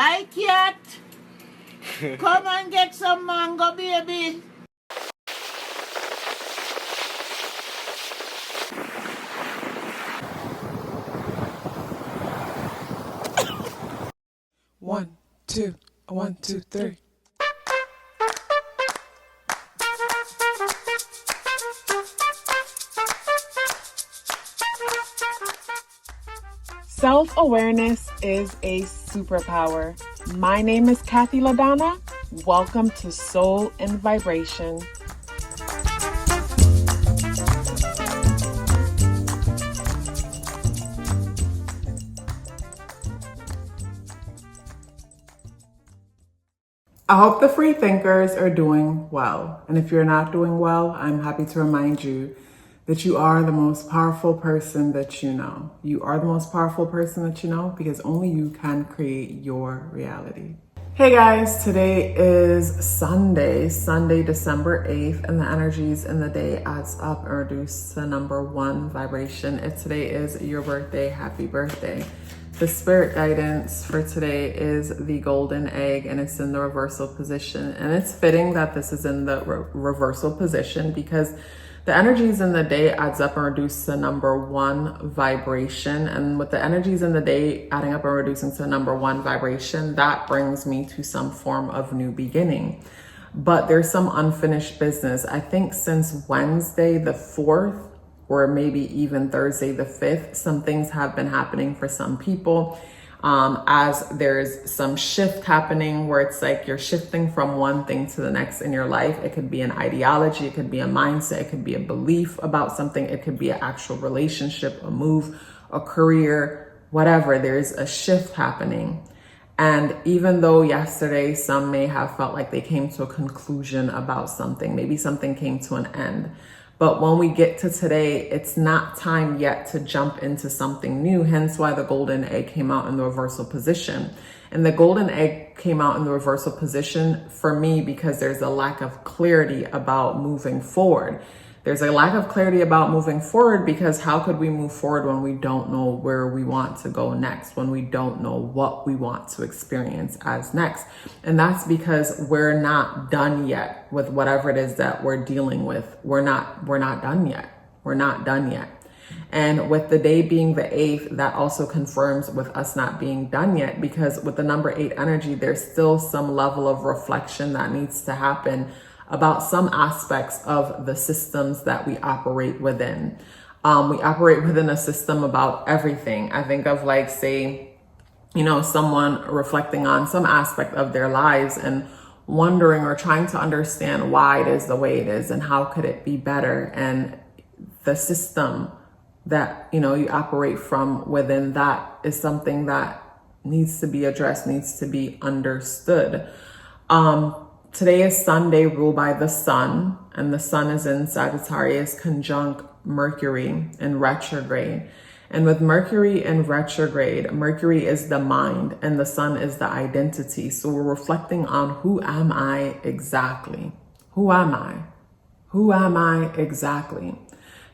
Hi, cat. Come and get some mango, baby. One, two, 1, 2, 3. Self-awareness is a superpower. My name is KathyLaDonna. Welcome to Soul and Vibration. I hope the free thinkers are doing well. And if you're not doing well, I'm happy to remind you that you are the most powerful person that you know. You are the most powerful person that you know because only you can create your reality. Hey guys, today is Sunday, December 8th, and the energies in the day adds up and reduce to number 1 vibration. If today is your birthday, happy birthday. The spirit guidance for today is the golden egg, and it's in the reversal position. And it's fitting that this is in the reversal position because the energies in the day adds up and reduce to number 1 vibration. And with the energies in the day adding up and reducing to number 1 vibration, that brings me to some form of new beginning. But there's some unfinished business. I think since Wednesday the 4th, or maybe even Thursday the 5th, some things have been happening for some people. As there's some shift happening where it's like you're shifting from one thing to the next in your life. It could be an ideology, it could be a mindset, it could be a belief about something, it could be an actual relationship, a move, a career, whatever. There's a shift happening. And even though yesterday some may have felt like they came to a conclusion about something, maybe something came to an end. But when we get to today, it's not time yet to jump into something new, hence why the golden egg came out in the reversal position. And the golden egg came out in the reversal position for me because there's a lack of clarity about moving forward. There's a lack of clarity about moving forward because how could we move forward when we don't know where we want to go next, when we don't know what we want to experience as next? And that's because we're not done yet with whatever it is that we're dealing with. We're not done yet. We're not done yet. And with the day being the 8th, that also confirms with us not being done yet, because with the number 8 energy, there's still some level of reflection that needs to happen about some aspects of the systems that we operate within. We operate within a system about everything. I think of like, say, someone reflecting on some aspect of their lives and wondering or trying to understand why it is the way it is and how could it be better. And the system that, you operate from within that is something that needs to be addressed, needs to be understood. Today is Sunday, ruled by the sun, and the sun is in Sagittarius conjunct Mercury in retrograde. And with Mercury in retrograde, Mercury is the mind and the sun is the identity. So we're reflecting on who am I exactly? Who am I? Who am I exactly?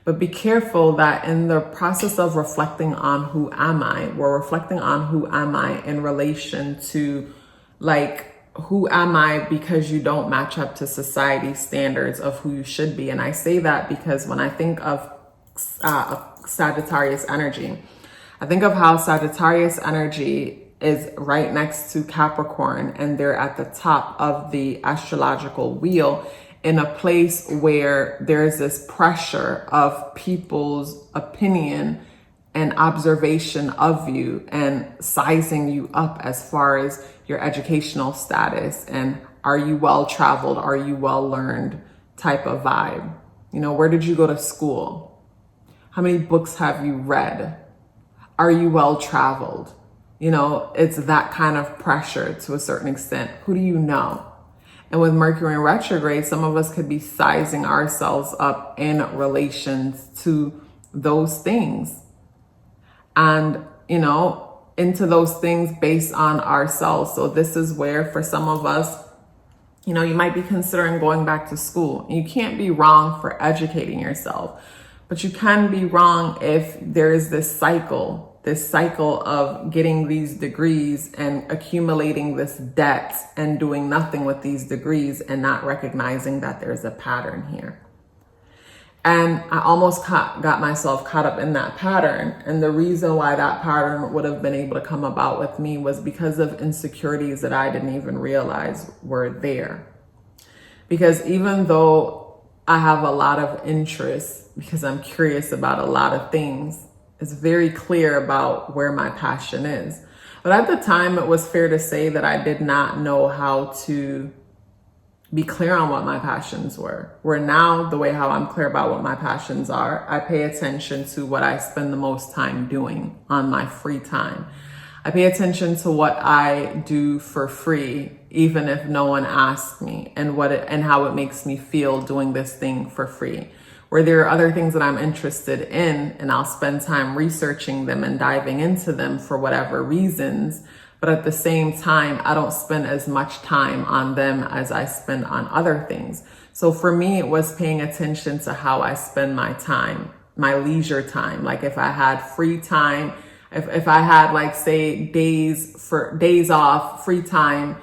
But be careful that in the process of reflecting on who am I, we're reflecting on who am I in relation to like, who am I because you don't match up to society's standards of who you should be. And I say that because when I think of Sagittarius energy, I think of how Sagittarius energy is right next to Capricorn, and they're at the top of the astrological wheel in a place where there's this pressure of people's opinion and observation of you and sizing you up as far as your educational status and are you well traveled, are you well learned type of vibe. Where did you go to school? How many books have you read? Are you well traveled? It's that kind of pressure to a certain extent. Who do you know? And with Mercury in retrograde, some of us could be sizing ourselves up in relation to those things. And, into those things based on ourselves. So this is where for some of us, you might be considering going back to school. You can't be wrong for educating yourself, but you can be wrong if there is this cycle this cycle of getting these degrees and accumulating this debt and doing nothing with these degrees and not recognizing that there's a pattern here. And I almost got myself caught up in that pattern. And the reason why that pattern would have been able to come about with me was because of insecurities that I didn't even realize were there. Because even though I have a lot of interest, because I'm curious about a lot of things, it's very clear about where my passion is. But at the time, it was fair to say that I did not know how to be clear on what my passions were. Where now, the way how I'm clear about what my passions are, I pay attention to what I spend the most time doing on my free time. I pay attention to what I do for free, even if no one asks me, and how it makes me feel doing this thing for free. Where there are other things that I'm interested in, and I'll spend time researching them and diving into them for whatever reasons. But at the same time, I don't spend as much time on them as I spend on other things. So for me, it was paying attention to how I spend my time, my leisure time. Like if I had free time, if I had like say days off, free time,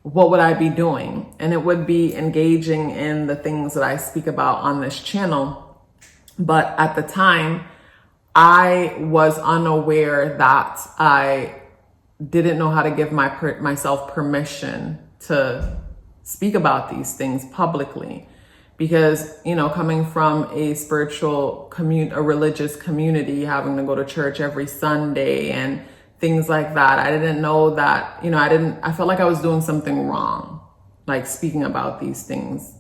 what would I be doing? And it would be engaging in the things that I speak about on this channel. But at the time, I was unaware that I didn't know how to give myself permission to speak about these things publicly. Because, you know, coming from a spiritual a religious community, having to go to church every Sunday and things like that, I didn't know that, you know, I felt like I was doing something wrong, like speaking about these things,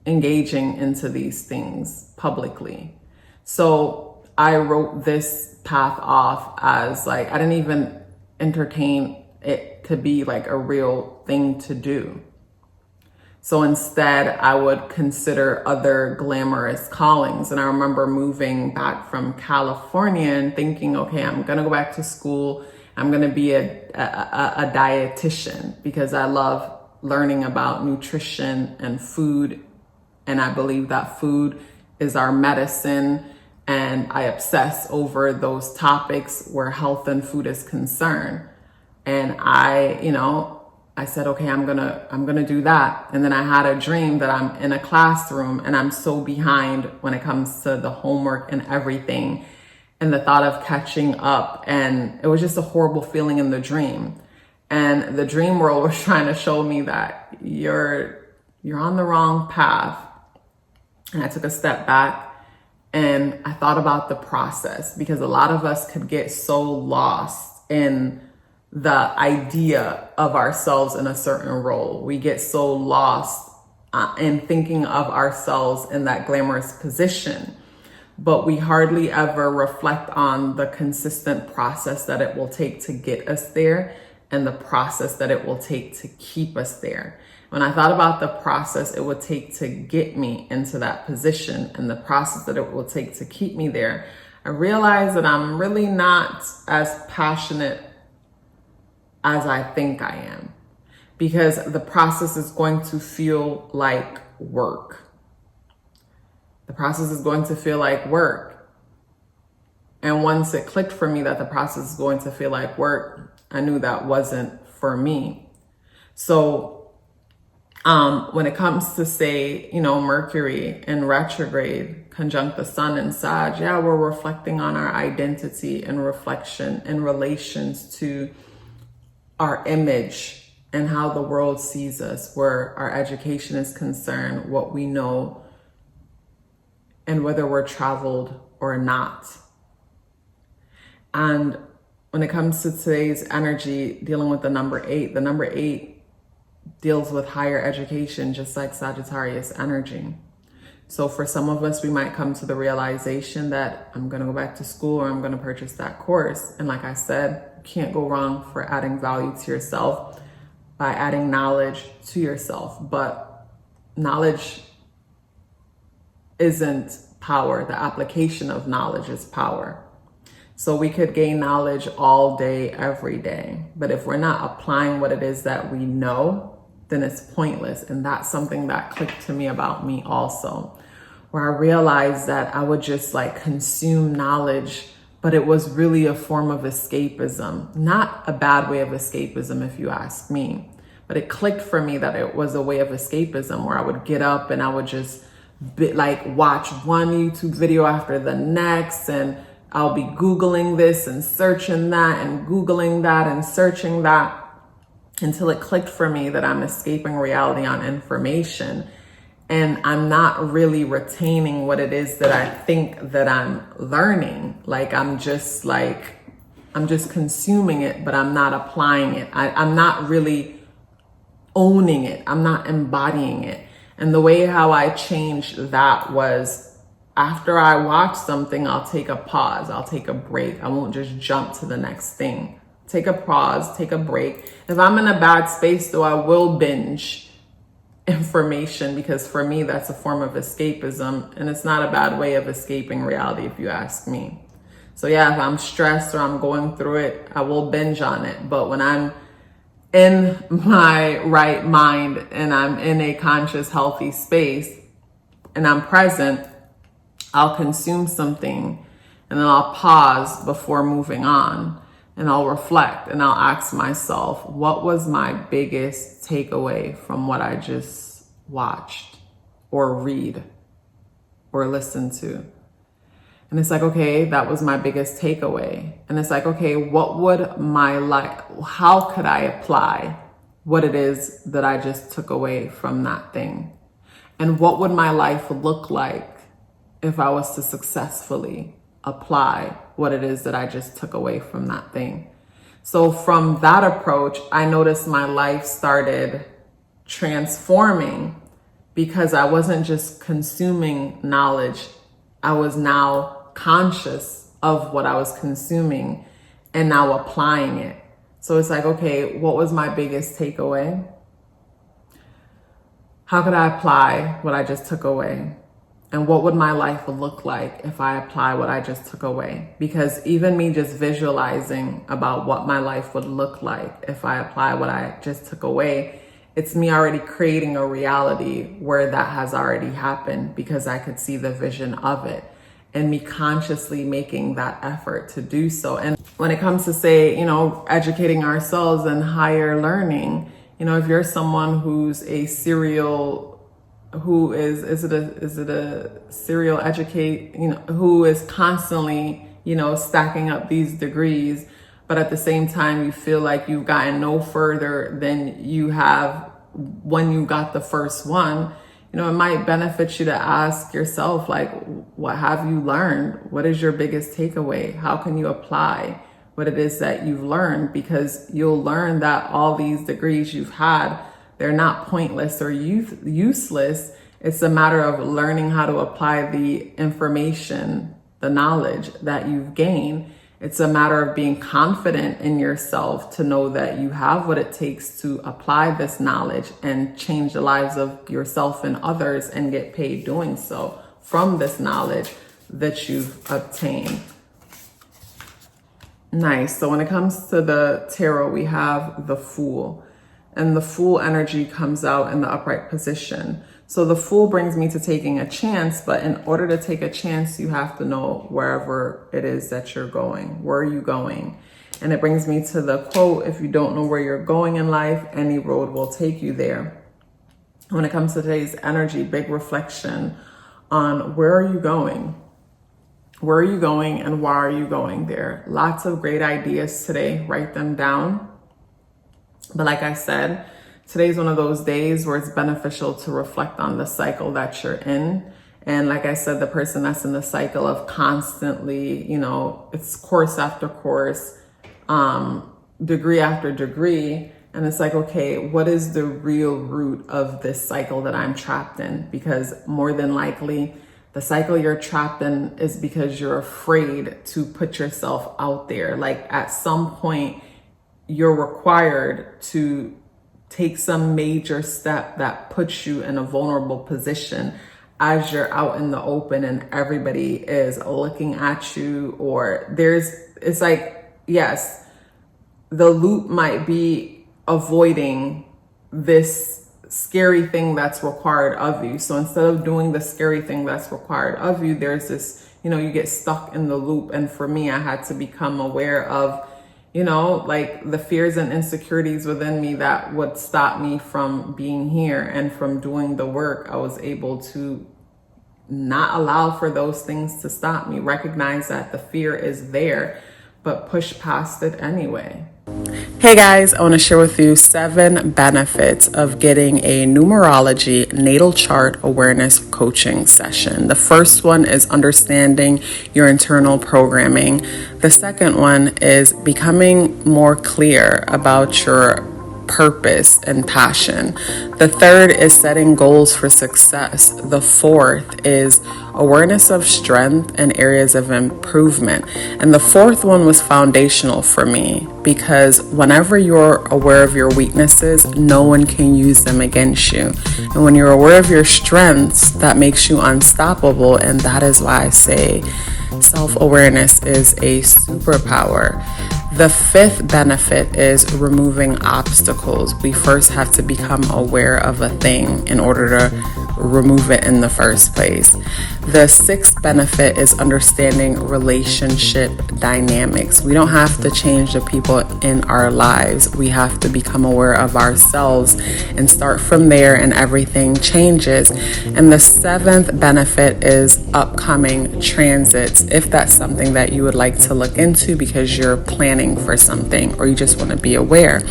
engaging into these things publicly. So I wrote this path off as like, I didn't even entertain it to be like a real thing to do. So instead, I would consider other glamorous callings. And I remember moving back from California and thinking, okay, I'm going to go back to school. I'm going to be a dietitian because I love learning about nutrition and food. And I believe that food is our medicine. And I obsess over those topics where health and food is concerned. And I said, okay, I'm gonna do that. And then I had a dream that I'm in a classroom and I'm so behind when it comes to the homework and everything, and the thought of catching up. And it was just a horrible feeling in the dream. And the dream world was trying to show me that you're on the wrong path. And I took a step back and I thought about the process, because a lot of us could get so lost in the idea of ourselves in a certain role. We get so lost in thinking of ourselves in that glamorous position, but we hardly ever reflect on the consistent process that it will take to get us there and the process that it will take to keep us there. When I thought about the process it would take to get me into that position and the process that it will take to keep me there, I realized that I'm really not as passionate as I think I am, because the process is going to feel like work. The process is going to feel like work. And once it clicked for me that the process is going to feel like work, I knew that wasn't for me. So when it comes to say, Mercury in retrograde conjunct the sun in Sag, we're reflecting on our identity and reflection in relations to our image and how the world sees us, where our education is concerned, what we know, and whether we're traveled or not. And when it comes to today's energy, dealing with the number 8 deals with higher education, just like Sagittarius energy. So for some of us, we might come to the realization that I'm going to go back to school or I'm going to purchase that course. And like I said, you can't go wrong for adding value to yourself by adding knowledge to yourself. But knowledge isn't power. The application of knowledge is power. So we could gain knowledge all day, every day. But if we're not applying what it is that we know, then it's pointless. And that's something that clicked to me about me also, where I realized that I would just like consume knowledge but it was really a form of escapism. Not a bad way of escapism, if you ask me, but it clicked for me that it was a way of escapism where I would get up and I would just watch one YouTube video after the next, and I'll be Googling this and searching that and Googling that and searching that until it clicked for me that I'm escaping reality on information. And I'm not really retaining what it is that I think that I'm learning. I'm just consuming it, but I'm not applying it. I'm not really owning it. I'm not embodying it. And the way how I changed that was after I watch something, I'll take a pause. I'll take a break. I won't just jump to the next thing. Take a pause, take a break. If I'm in a bad space though, I will binge information, because for me that's a form of escapism, and it's not a bad way of escaping reality if you ask me. So yeah, if I'm stressed or I'm going through it, I will binge on it. But when I'm in my right mind and I'm in a conscious, healthy space and I'm present, I'll consume something and then I'll pause before moving on, and I'll reflect and I'll ask myself, what was my biggest takeaway from what I just watched or read or listened to? And it's like, okay, that was my biggest takeaway. And it's like, okay, what would my life, how could I apply what it is that I just took away from that thing? And what would my life look like if I was to successfully apply what it is that I just took away from that thing? So from that approach, I noticed my life started transforming, because I wasn't just consuming knowledge. I was now conscious of what I was consuming and now applying it. So it's like, okay, what was my biggest takeaway? How could I apply what I just took away? And what would my life look like if I apply what I just took away? Because even me just visualizing about what my life would look like if I apply what I just took away, it's me already creating a reality where that has already happened, because I could see the vision of it, and me consciously making that effort to do so. And when it comes to educating ourselves and higher learning, if you're someone who's a serial who is it a serial educate, who is constantly, stacking up these degrees, but at the same time, you feel like you've gotten no further than you have when you got the first one, it might benefit you to ask yourself, what have you learned? What is your biggest takeaway? How can you apply what it is that you've learned? Because you'll learn that all these degrees you've had, they're not pointless or useless. It's a matter of learning how to apply the information, the knowledge that you've gained. It's a matter of being confident in yourself to know that you have what it takes to apply this knowledge and change the lives of yourself and others and get paid doing so from this knowledge that you've obtained. Nice. So when it comes to the tarot, we have the Fool. And the Fool energy comes out in the upright position. So the Fool brings me to taking a chance, but in order to take a chance, you have to know wherever it is that you're going. Where are you going? And it brings me to the quote, if you don't know where you're going in life, any road will take you there. When it comes to today's energy, big reflection on where are you going? Where are you going and why are you going there? Lots of great ideas today. Write them down. But like I said, today's one of those days where it's beneficial to reflect on the cycle that you're in. And like I said, the person that's in the cycle of constantly, it's course after course, degree after degree. And it's like, okay, what is the real root of this cycle that I'm trapped in? Because more than likely, the cycle you're trapped in is because you're afraid to put yourself out there. Like at some point, you're required to take some major step that puts you in a vulnerable position as you're out in the open and everybody is looking at you, or it's like, yes, the loop might be avoiding this scary thing that's required of you. So instead of doing the scary thing that's required of you, there's this you get stuck in the loop. And for me, I had to become aware of, like the fears and insecurities within me that would stop me from being here and from doing the work. I was able to not allow for those things to stop me, recognize that the fear is there, but push past it anyway. Hey guys, I want to share with you 7 benefits of getting a numerology natal chart awareness coaching session. The first one is understanding your internal programming. The second one is becoming more clear about your purpose and passion. The third is setting goals for success. The fourth is awareness of strength and areas of improvement. And the fourth one was foundational for me because whenever you're aware of your weaknesses, no one can use them against you. And when you're aware of your strengths, that makes you unstoppable. And that is why I say self-awareness is a superpower. The 5th benefit is removing obstacles. We first have to become aware of a thing in order to remove it in the first place. The 6th benefit is understanding relationship dynamics. We don't have to change the people in our lives. We have to become aware of ourselves and start from there, and everything changes. And the 7th benefit is upcoming transits, if that's something that you would like to look into because you're planning for something or you just want to be aware.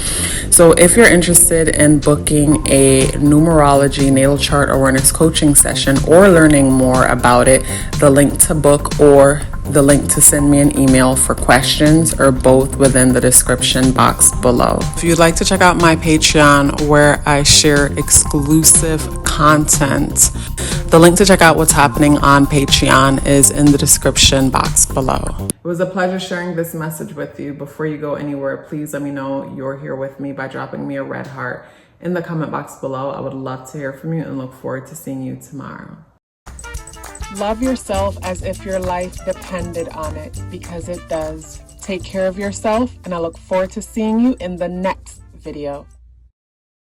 So if you're interested in booking a numerology natal chart awareness coaching session or learning more about it, the link to book or the link to send me an email for questions are both within the description box below. If you'd like to check out my Patreon where I share exclusive content, the link to check out what's happening on Patreon is in the description box below. It was a pleasure sharing this message with you. Before you go anywhere, please let me know you're here with me by dropping me a red heart in the comment box below. I would love to hear from you and look forward to seeing you tomorrow. Love yourself as if your life depended on it, because it does. Take care of yourself, and I look forward to seeing you in the next video.